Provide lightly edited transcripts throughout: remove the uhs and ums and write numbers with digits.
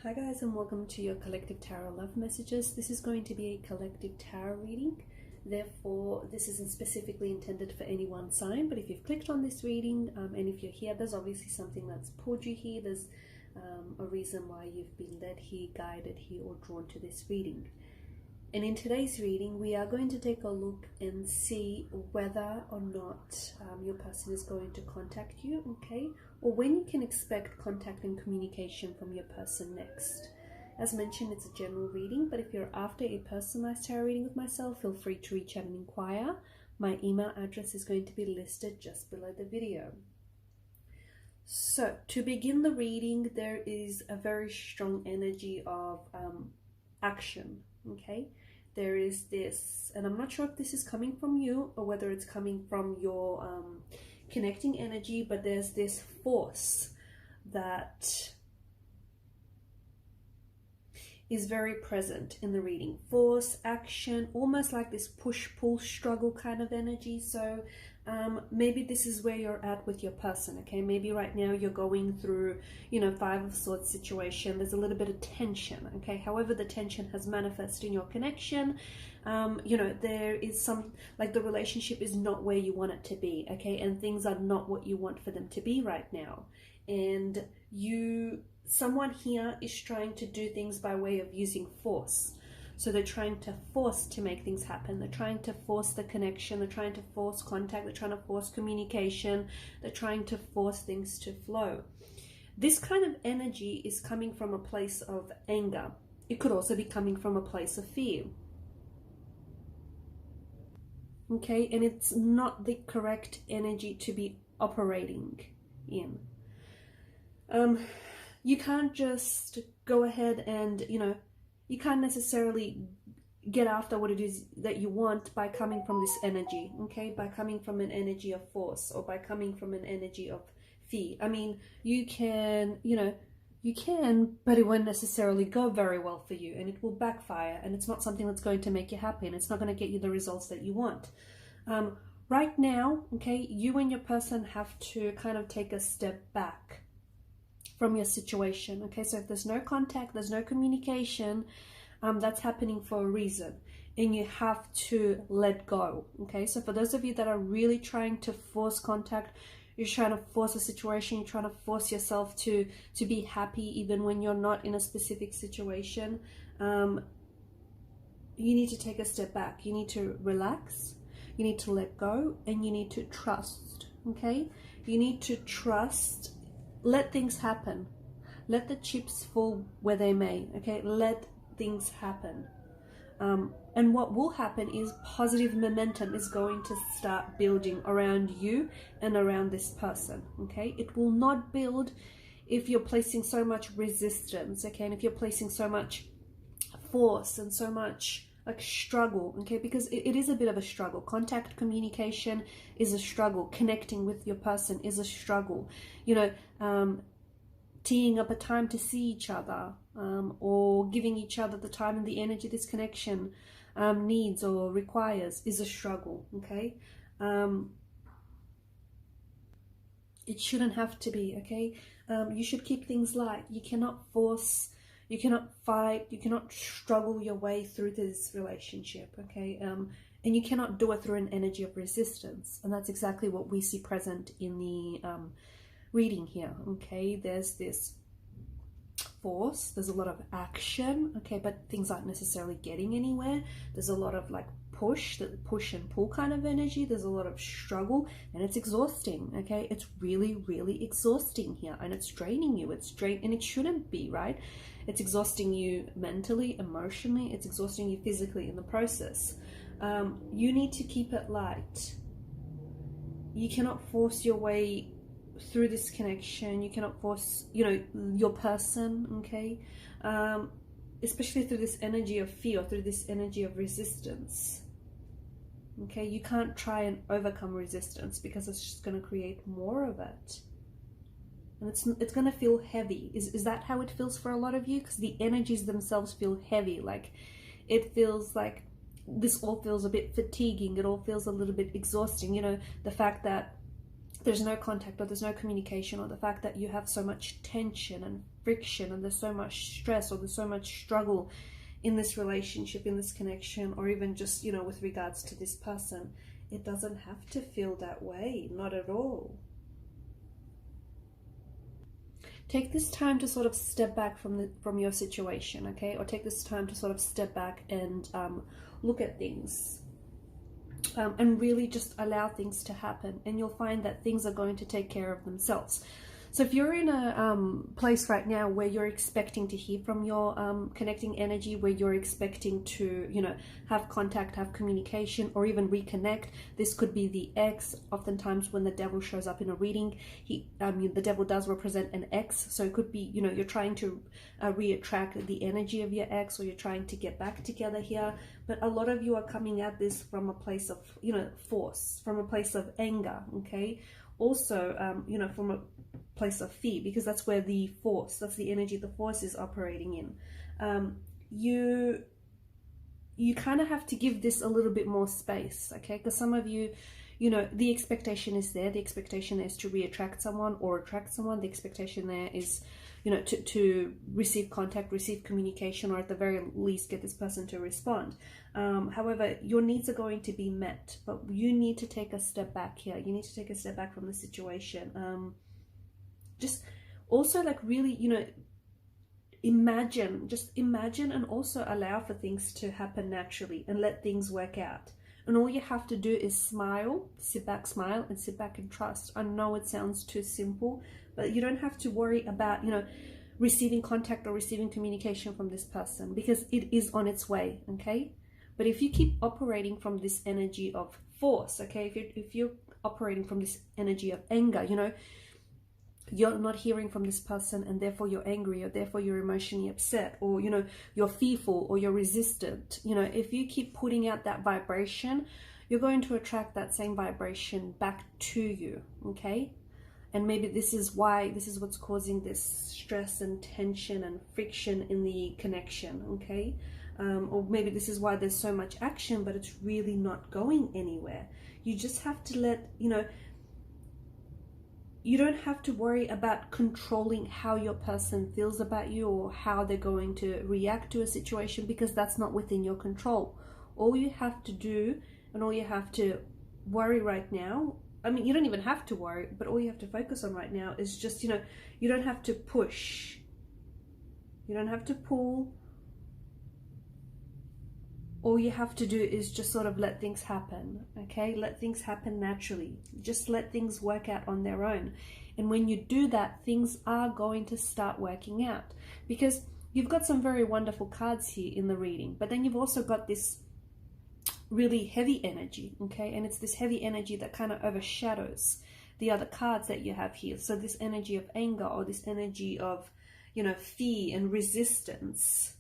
Hi guys, and welcome to your collective tarot love messages. This is going to be a collective tarot reading. Therefore, this isn't specifically intended for any one sign, but if you've clicked on this reading and if you're here, there's obviously something that's pulled you here. There's a reason why you've been led here, guided here, or drawn to this reading. And in today's reading, we are going to take a look and see whether or not your person is going to contact you, okay? Or when you can expect contact and communication from your person next. As mentioned, it's a general reading, but if you're after a personalized tarot reading with myself, feel free to reach out and inquire. My email address is going to be listed just below the video. So, to begin the reading, there is a very strong energy of action, okay? There is this, and I'm not sure if this is coming from you or whether it's coming from your connecting energy, but there's this force that is very present in the reading. Force, action, almost like this push-pull struggle kind of energy. So maybe this is where you're at with your person, okay? Maybe right now you're going through, Five of Swords situation. There's a little bit of tension, okay? However, the tension has manifested in your connection. There is some, like the relationship is not where you want it to be, okay? And things are not what you want for them to be right now. And someone here is trying to do things by way of using force. So they're trying to force to make things happen. They're trying to force the connection. They're trying to force contact. They're trying to force communication. They're trying to force things to flow. This kind of energy is coming from a place of anger. It could also be coming from a place of fear. Okay, and it's not the correct energy to be operating in. You can't just go ahead and, you can't necessarily get after what it is that you want by coming from this energy, okay? By coming from an energy of force or by coming from an energy of fear. I mean, you can, but it won't necessarily go very well for you and it will backfire and it's not something that's going to make you happy and it's not going to get you the results that you want. Right now, okay, you and your person have to kind of take a step back from your situation, okay? So if there's no contact, there's no communication, that's happening for a reason and you have to let go, okay? So for those of you that are really trying to force contact, you're trying to force a situation, you're trying to force yourself to be happy even when you're not in a specific situation, you need to take a step back. You need to relax, you need to let go, and you need to trust, okay? You need to trust. Let things happen. Let the chips fall where they may, okay? Let things happen. And what will happen is positive momentum is going to start building around you and around this person, okay? It will not build if you're placing so much resistance, okay? And if you're placing so much force and so much like struggle, okay? Because it is a bit of a struggle. Contact, communication is a struggle. Connecting with your person is a struggle. Teeing up a time to see each other, or giving each other the time and the energy this connection needs or requires is a struggle, okay? It shouldn't have to be, okay? You should keep things light. You cannot force, you cannot fight, you cannot struggle your way through this relationship, okay? And you cannot do it through an energy of resistance. And that's exactly what we see present in the reading here, okay? There's this force, there's a lot of action, okay, but things aren't necessarily getting anywhere. There's a lot of like push and pull kind of energy. There's a lot of struggle and it's exhausting, okay? It's really, really exhausting here and it's draining you. It's and it shouldn't be, right? It's exhausting you mentally, emotionally, it's exhausting you physically in the process. You need to keep it light. You cannot force your way through this connection. You cannot force, your person, okay? Especially through this energy of fear, through this energy of resistance, okay? You can't try and overcome resistance because it's just going to create more of it. And it's going to feel heavy. Is that how it feels for a lot of you? Because the energies themselves feel heavy. Like, it feels like this all feels a bit fatiguing. It all feels a little bit exhausting. The fact that there's no contact or there's no communication, or the fact that you have so much tension and friction and there's so much stress or there's so much struggle in this relationship, in this connection, or even just, you know, with regards to this person. It doesn't have to feel that way, not at all. Take this time to sort of step back from your situation, okay? Or take this time to sort of step back and look at things. And really just allow things to happen, and you'll find that things are going to take care of themselves. So if you're in a place right now where you're expecting to hear from your connecting energy, where you're expecting to, you know, have contact, have communication, or even reconnect, this could be the ex. Oftentimes when the devil shows up in a reading, the devil does represent an ex. So it could be, you know, you're trying to re-attract the energy of your ex, or you're trying to get back together here. But a lot of you are coming at this from a place of, you know, force, from a place of anger, okay? Also, you know, from a place of fear, because that's where the force, that's the energy the force is operating in. You kind of have to give this a little bit more space, okay? Because some of you, you know, the expectation is there. The expectation is to re-attract someone or attract someone. The expectation there is, you know, to receive contact, receive communication, or at the very least get this person to respond. However, your needs are going to be met, but you need to take a step back here. You need to take a step back from the situation. Just also, like, really, you know, just imagine and also allow for things to happen naturally and let things work out. And all you have to do is smile, smile, and sit back and trust. I know it sounds too simple, but you don't have to worry about, you know, receiving contact or receiving communication from this person, because it is on its way, okay? But if you keep operating from this energy of force, okay, if you're operating from this energy of anger, you know, you're not hearing from this person and therefore you're angry, or therefore you're emotionally upset, or, you know, you're fearful or you're resistant. You know, if you keep putting out that vibration, you're going to attract that same vibration back to you, okay? And maybe this is what's causing this stress and tension and friction in the connection, okay? Or maybe this is why there's so much action, but it's really not going anywhere. You just have to let, you know, you don't have to worry about controlling how your person feels about you or how they're going to react to a situation, because that's not within your control. All you have to do and all you have to worry right now, I mean, you don't even have to worry, but all you have to focus on right now is just, you know, you don't have to push. You don't have to pull. All you have to do is just sort of let things happen, okay? Let things happen naturally. Just let things work out on their own. And when you do that, things are going to start working out, because you've got some very wonderful cards here in the reading, but then you've also got this really heavy energy, okay? And it's this heavy energy that kind of overshadows the other cards that you have here. So this energy of anger, or this energy of, you know, fear and resistance.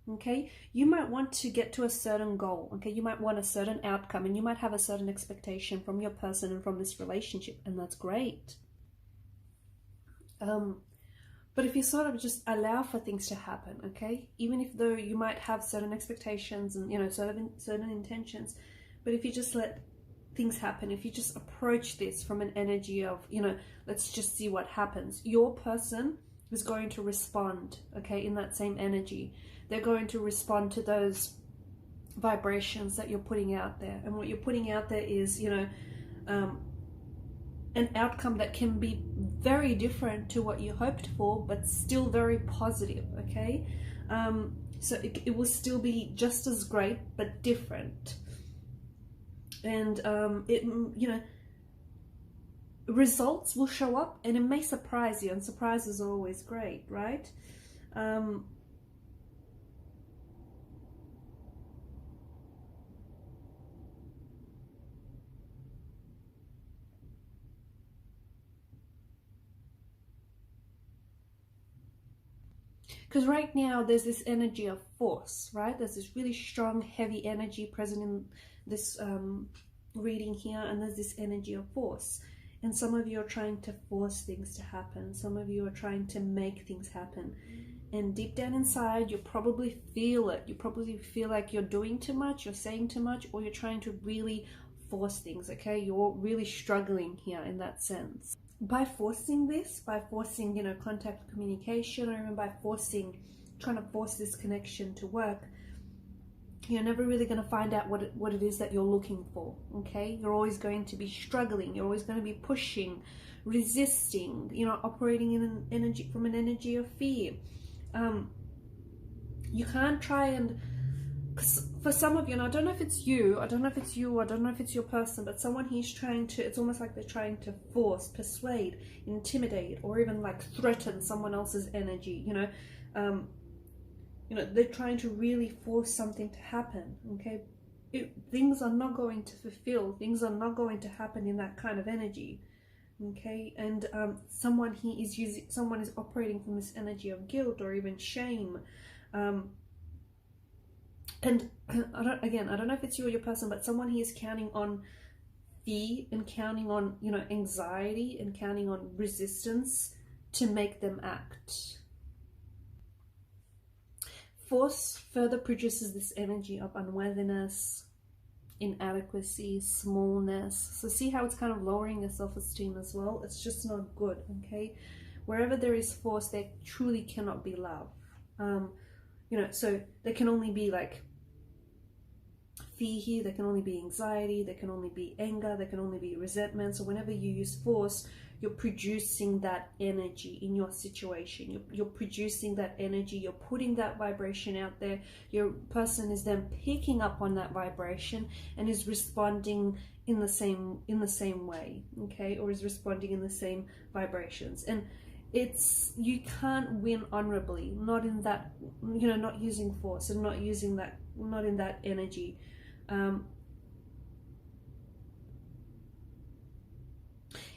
Okay, you might want to get to a certain goal, okay? You might want a certain outcome, and you might have a certain expectation from your person and from this relationship, and that's great. But if you sort of just allow for things to happen, okay? Even if though you might have certain expectations and, you know, certain intentions, but if you just let things happen, if you just approach this from an energy of, you know, let's just see what happens, your person is going to respond, okay, in that same energy. They're going to respond to those vibrations that you're putting out there. And what you're putting out there is, you know, an outcome that can be very different to what you hoped for, but still very positive, okay? So it will still be just as great, but different. And, you know, results will show up, and it may surprise you, and surprises are always great, right? Because right now there's this energy of force, right? There's this really strong, heavy energy present in this reading here, and there's this energy of force. And some of you are trying to force things to happen. Some of you are trying to make things happen. And deep down inside, you probably feel it. You probably feel like you're doing too much, you're saying too much, or you're trying to really force things, okay? You're really struggling here in that sense. by forcing this, by forcing, you know, contact, communication, or even by trying to force this connection to work, you're never really going to find out what it is that you're looking for. Okay, you're always going to be struggling, you're always going to be pushing, resisting, you know, operating in an energy, from an energy of fear. You can't try and, for some of you, and I don't know if it's you, I don't know if it's your person, but someone he's trying to, it's almost like they're trying to force, persuade, intimidate, or even like threaten someone else's energy, you know. They're trying to really force something to happen. Okay, things are not going to fulfill, things are not going to happen in that kind of energy. Okay, and someone is operating from this energy of guilt or even shame. And I don't know if it's you or your person, but someone here is counting on fear and counting on, you know, anxiety and counting on resistance to make them act. Force further produces this energy of unworthiness, inadequacy, smallness. So see how it's kind of lowering your self-esteem as well? It's just not good, okay? Wherever there is force, there truly cannot be love. You know, so there can only be like fear here, there can only be anxiety, there can only be anger, there can only be resentment. So whenever you use force, you're producing that energy in your situation. You're producing that energy, you're putting that vibration out there. Your person is then picking up on that vibration and is responding in the same way, okay, or is responding in the same vibrations. And you can't win honorably, not in that, you know, not using force and not using that, not in that energy.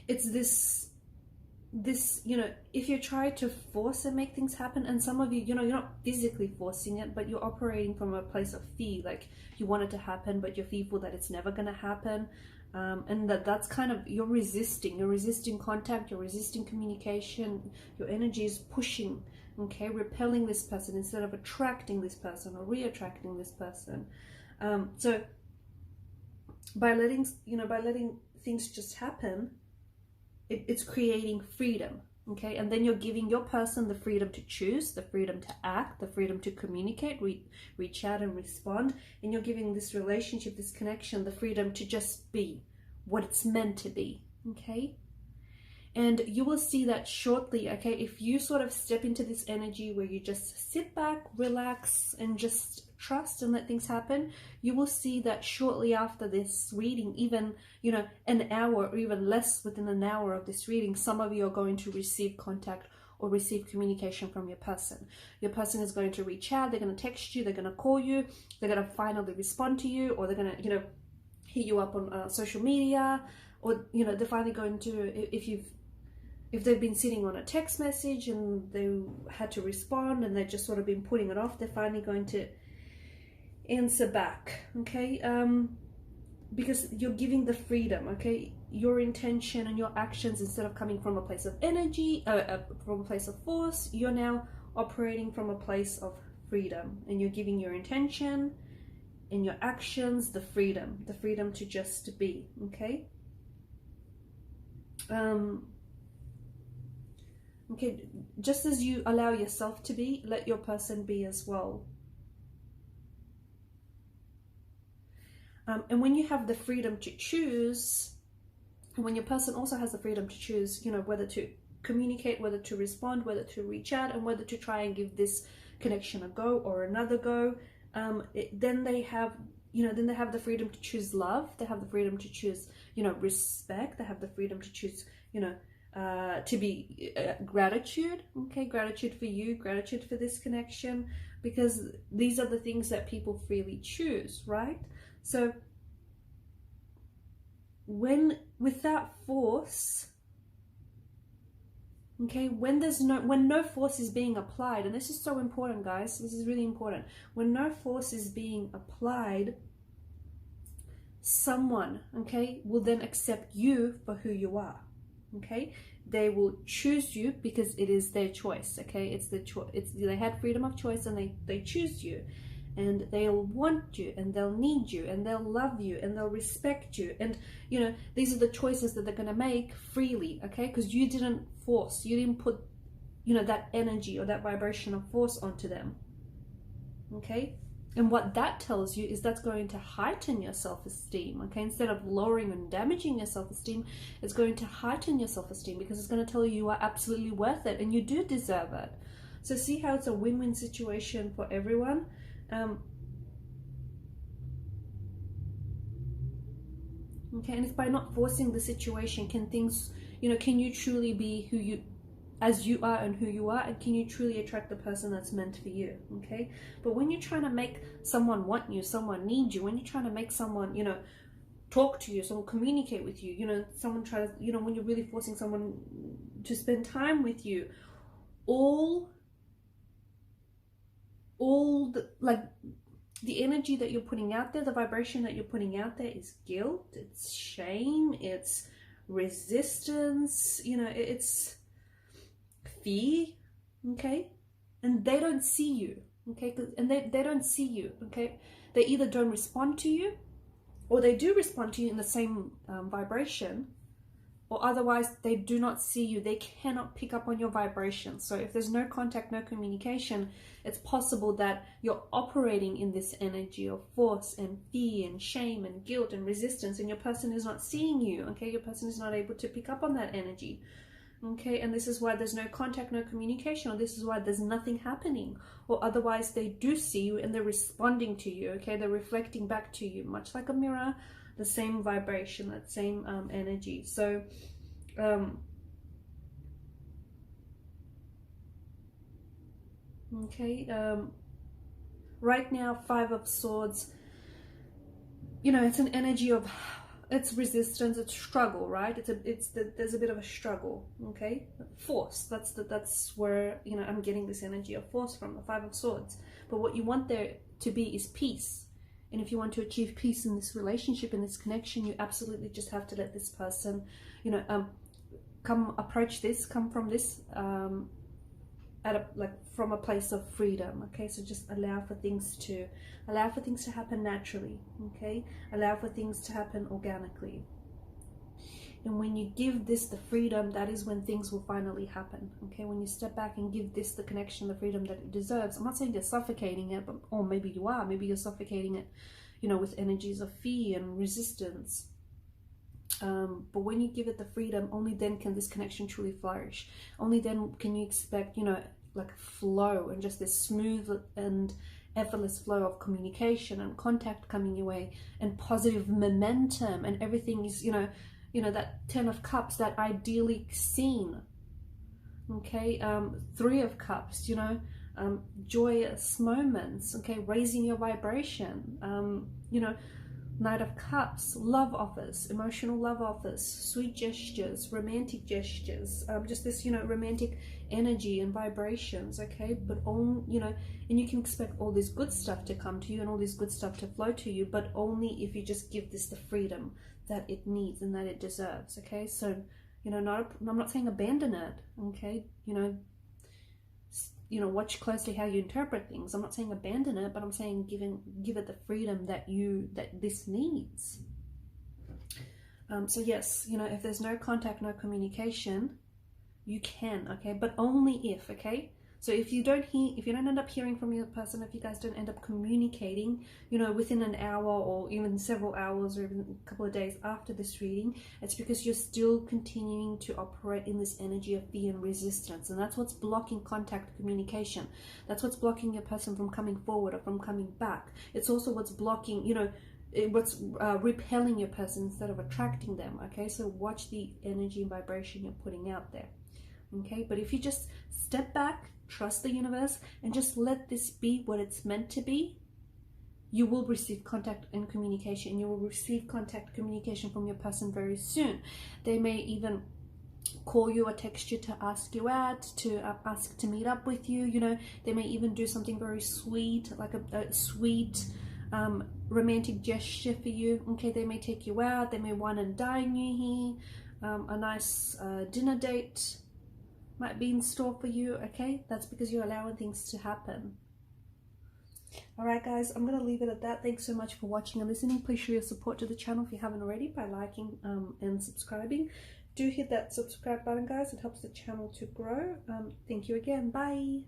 It's this, you know, if you try to force and make things happen, and some of you, you know, you're not physically forcing it, but you're operating from a place of fear, like you want it to happen, but you're fearful that it's never going to happen. And that's kind of, you're resisting contact, you're resisting communication, your energy is pushing, okay, repelling this person instead of attracting this person or re-attracting this person. So by letting things just happen, it's creating freedom, okay? And then you're giving your person the freedom to choose, the freedom to act, the freedom to communicate, reach out and respond. And you're giving this relationship, this connection, the freedom to just be what it's meant to be, okay? And you will see that shortly, okay? If you sort of step into this energy where you just sit back, relax, and just trust and let things happen, you will see that shortly after this reading, even, you know, an hour or even less within an hour of this reading, some of you are going to receive contact or receive communication from your person. Your person is going to reach out, they're going to text you, they're going to call you, they're going to finally respond to you, or they're going to, you know, hit you up on social media, or, you know, they're finally going to, if they've been sitting on a text message and they had to respond and they've just sort of been putting it off, they're finally going to answer back, okay? Because you're giving the freedom, okay? Your intention and your actions, instead of coming from a place of energy, from a place of force, you're now operating from a place of freedom, and you're giving your intention and your actions the freedom to just be, okay? Okay, just as you allow yourself to be, let your person be as well. And when you have the freedom to choose, and when your person also has the freedom to choose, you know, whether to communicate, whether to respond, whether to reach out, and whether to try and give this connection a go or another go, then they have, you know, then they have the freedom to choose love. They have the freedom to choose, you know, respect. They have the freedom to choose, you know, to be gratitude, okay? Gratitude for you, gratitude for this connection, because these are the things that people freely choose, right? So without force, okay, when no force is being applied, and this is so important, guys, this is really important. When no force is being applied, someone, okay, will then accept you for who you are, okay? They will choose you because it is their choice, okay? It's the choice. They had freedom of choice and they choose you. and they'll want you, and they'll need you, and they'll love you, and they'll respect you. And you know, these are the choices that they're going to make freely, okay? Because you didn't force, you didn't put, you know, that energy or that vibration of force onto them, okay? And what that tells you is that's going to heighten your self-esteem, okay? Instead of lowering and damaging your self-esteem, it's going to heighten your self-esteem, because it's going to tell you you are absolutely worth it and you do deserve it. So see how it's a win-win situation for everyone. Okay, and it's by not forcing the situation can things, you know, can you truly be who you, as you are and who you are, and can you truly attract the person that's meant for you, okay? But when you're trying to make someone want you, someone need you, when you're trying to make someone, you know, talk to you, someone communicate with you, you know, someone try to, you know, when you're really forcing someone to spend time with you, all the, like, the energy that you're putting out there, the vibration that you're putting out there is guilt, it's shame, it's resistance, you know, it's fear, okay? And they don't see you, okay? And they don't see you, okay? They either don't respond to you, or they do respond to you in the same vibration, or otherwise they do not see you. They cannot pick up on your vibration. So if there's no contact, no communication, it's possible that you're operating in this energy of force and fear and shame and guilt and resistance, and your person is not seeing you, okay? Your person is not able to pick up on that energy, okay? And this is why there's no contact, no communication, or this is why there's nothing happening, or otherwise they do see you and they're responding to you, okay? They're reflecting back to you, much like a mirror, the same vibration, that same energy. So okay, right now, Five of Swords, you know, it's an energy of, it's resistance, it's struggle, right? There's a bit of a struggle, okay? Force, that's where, you know, I'm getting this energy of force from, the Five of Swords. But what you want there to be is peace. And if you want to achieve peace in this relationship, in this connection, you absolutely just have to let this person, you know, come from this from a place of freedom, okay? So just allow for things to happen naturally, okay? Allow for things to happen organically. And when you give this the freedom, that is when things will finally happen, okay? When you step back and give this the connection, the freedom that it deserves. I'm not saying you're suffocating it, or maybe you are. Maybe you're suffocating it, you know, with energies of fear and resistance. But when you give it the freedom, only then can this connection truly flourish. Only then can you expect, you know, like flow and just this smooth and effortless flow of communication and contact coming your way, and positive momentum, and everything is, you know, that 10 of Cups, that idyllic scene, okay? Three of Cups, you know, joyous moments, okay? Raising your vibration, you know, Knight of Cups, love offers, emotional love offers, sweet gestures, romantic gestures, just this, you know, romantic energy and vibrations, okay? But all, you know, and you can expect all this good stuff to come to you and all this good stuff to flow to you, but only if you just give this the freedom that it needs and that it deserves, okay? So, you know, I'm not saying abandon it, okay? You know, watch closely how you interpret things. I'm not saying abandon it, but I'm saying give it the freedom that this needs. So yes, you know, if there's no contact, no communication, you can, okay? But only if, okay? So if you don't end up hearing from your person, if you guys don't end up communicating, you know, within an hour or even several hours or even a couple of days after this reading, it's because you're still continuing to operate in this energy of fear and resistance. And that's what's blocking contact, communication. That's what's blocking your person from coming forward or from coming back. It's also what's blocking, you know, what's repelling your person instead of attracting them, okay? So watch the energy and vibration you're putting out there, okay? But if you just step back, trust the universe, and just let this be what it's meant to be, you will receive contact and communication. You will receive contact communication from your person very soon. They may even call you or text you to ask you out, to ask to meet up with you. You know, they may even do something very sweet, like a sweet romantic gesture for you, okay? They may take you out, they may wine and dine you here, a nice dinner date might be in store for you, okay? That's because you're allowing things to happen. Alright guys, I'm going to leave it at that. Thanks so much for watching and listening. Please show your support to the channel if you haven't already by liking and subscribing. Do hit that subscribe button guys, it helps the channel to grow. Thank you again, bye!